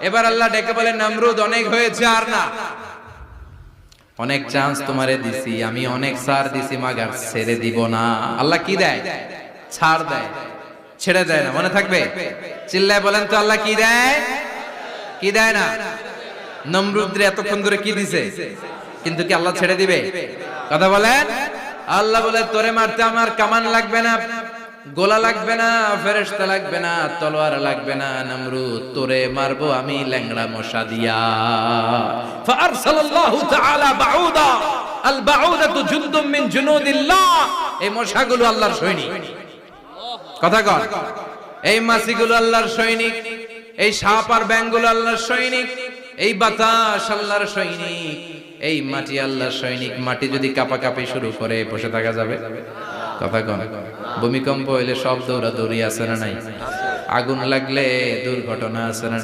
এবার আল্লাহ ডেকে বলেন, নমরুদ অনেক হয়েছে, আর না, অনেক চান্স তোমারে দিছি আমি, অনেক ছাড় দিছি, মাগার ছেড়ে দিব না। আল্লাহ কি দেয়? ছাড় দেয়, ছেড়ে দেয় না। মনে থাকবে? চিল্লায় বলেন তো, আল্লাহ কি দেয়? কি দেয় না? নমরুদরে এতক্ষণ ধরে কি দিছে, কিন্তু কি আল্লাহ ছেড়ে দিবে? কথা বলেন। আল্লাহ বলে, তোরে মারতে আমার কামান লাগবে না, গোলা লাগবে না, ফেরেশতা লাগবে না, তলোয়ার লাগবে না, নমরুদ তোরে মারবো আমি ল্যাংড়া মশা দিয়া। ফাআরসালাল্লাহু তাআলা বাউদা, আল বাউদাতু জুনদুম মিন জুনুদিল্লাহ। এই মশাগুলো আল্লাহর সৈনিক। কথা কর, এই মাছিগুলো আল্লাহর সৈনিক, এই সাপ আর ব্যাঙগুলো আল্লাহর সৈনিক, এই বাতাস আল্লাহর সৈনিক, এই মাটি আল্লাহর সৈনিক। মাটি যদি কাঁপাকাঁপি শুরু করে বসে থাকা যাবে? কথা কন। ভূমিকম্প হইলে সব দৌড়াদৌড়ি আছে না নাই? আগুন লাগলে দুর্ঘটনা আছে না?